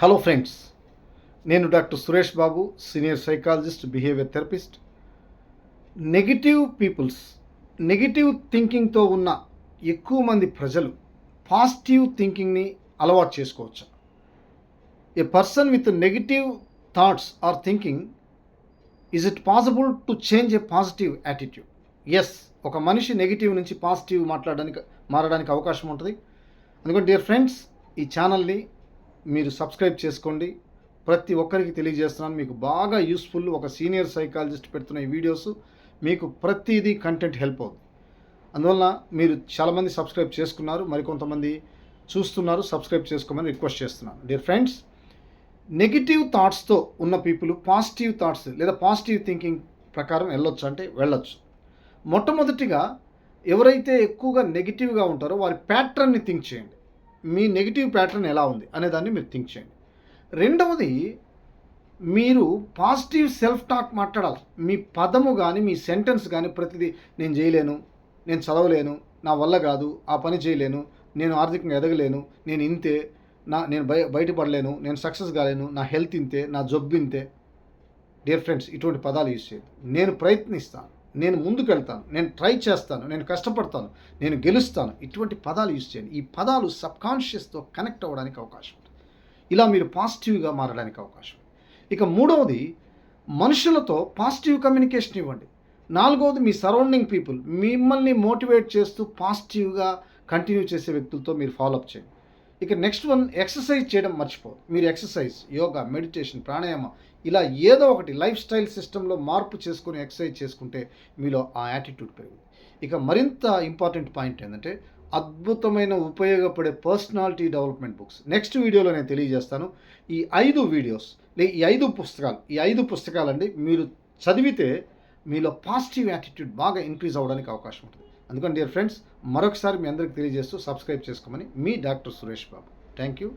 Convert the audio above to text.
Hello friends, నేను doctor Suresh Babu, senior psychologist, behaviour therapist. Negative థింకింగ్తో ఉన్న ఎక్కువ మంది ప్రజలు పాజిటివ్ థింకింగ్ని అలవాటు చేసుకోవచ్చు. A person with negative thoughts or thinking, is it possible to change a positive attitude? Yes, ఒక మనిషి నెగిటివ్ నుంచి పాజిటివ్ మారడానికి అవకాశం ఉంటుంది. అందుకని డియర్ ఫ్రెండ్స్, ఈ ఛానల్ని మీరు సబ్స్క్రైబ్ చేసుకోండి. ప్రతి ఒక్కరికి తెలియజేస్తున్నాను, మీకు బాగా యూస్ఫుల్. ఒక సీనియర్ సైకాలజిస్ట్ పెడుతున్న ఈ వీడియోస్ మీకు ప్రతిదీ కంటెంట్ హెల్ప్ అవుతుంది. అందువల్ల మీరు చాలామంది సబ్స్క్రైబ్ చేసుకున్నారు, మరికొంతమంది చూస్తున్నారు. సబ్స్క్రైబ్ చేసుకోమని రిక్వెస్ట్ చేస్తున్నాను. డియర్ ఫ్రెండ్స్, నెగిటివ్ థాట్స్తో ఉన్న పీపుల్ పాజిటివ్ థాట్స్ లేదా పాజిటివ్ థింకింగ్ ప్రకారం వెళ్ళొచ్చు అంటే వెళ్ళొచ్చు. మొట్టమొదటిగా ఎవరైతే ఎక్కువగా నెగిటివ్గా ఉంటారో వారి ప్యాటర్న్ని థింక్ చేయండి. మీ నెగిటివ్ ప్యాటర్న్ ఎలా ఉంది అనేదాన్ని మీరు థింక్ చేయండి. రెండవది, మీరు పాజిటివ్ సెల్ఫ్ టాక్ మాట్లాడాలి. మీ పదము కానీ మీ సెంటెన్స్ కానీ ప్రతిదీ నేను చేయలేను, నేను చదవలేను, నా వల్ల కాదు, ఆ పని చేయలేను, నేను ఆర్థికంగా ఎదగలేను, నేను ఇంతే, నేను బయటపడలేను, నేను సక్సెస్ కాలేను, నా హెల్త్ ఇంతే, నా జబ్బు ఇంతే. డియర్ ఫ్రెండ్స్, ఇటువంటి పదాలు యూజ్ చేయదు. నేను ప్రయత్నిస్తాను, నేను ముందుకెళ్తాను, నేను ట్రై చేస్తాను, నేను కష్టపడతాను, నేను గెలుస్తాను, ఇటువంటి పదాలు యూజ్ చేయండి. ఈ పదాలు సబ్కాన్షియస్తో కనెక్ట్ అవ్వడానికి అవకాశం ఉంటుంది. ఇలా మీరు పాజిటివ్గా మారడానికి అవకాశం. ఇక మూడవది, మనుషులతో పాజిటివ్ కమ్యూనికేషన్ ఇవ్వండి. నాలుగవది, మీ సరౌండింగ్ పీపుల్ మిమ్మల్ని మోటివేట్ చేస్తూ పాజిటివ్గా కంటిన్యూ చేసే వ్యక్తులతో మీరు ఫాలోఅప్ చేయండి. ఇక నెక్స్ట్ వన్, ఎక్సర్సైజ్ చేయడం మర్చిపోదు. మీరు ఎక్సర్సైజ్, యోగా, మెడిటేషన్, ప్రాణాయామం, ఇలా ఏదో ఒకటి లైఫ్ స్టైల్ సిస్టంలో మార్పు చేసుకుని ఎక్సర్సైజ్ చేసుకుంటే మీలో ఆ యాటిట్యూడ్ పెరుగుతుంది. ఇక మరింత ఇంపార్టెంట్ పాయింట్ ఏంటంటే, అద్భుతమైన ఉపయోగపడే పర్సనాలిటీ డెవలప్మెంట్ బుక్స్ నెక్స్ట్ వీడియోలో నేను తెలియజేస్తాను. ఈ 5 వీడియోస్, ఈ 5 పుస్తకాలండి మీరు చదివితే మీలో పాజిటివ్ యాటిట్యూడ్ బాగా ఇంక్రీజ్ అవ్వడానికి అవకాశం ఉంటుంది. అందుకని డియర్ ఫ్రెండ్స్, మరొకసారి మీ అందరికీ తెలియజేస్తూ సబ్స్క్రైబ్ చేసుకోమని మీ doctor Suresh Babu. Thank you.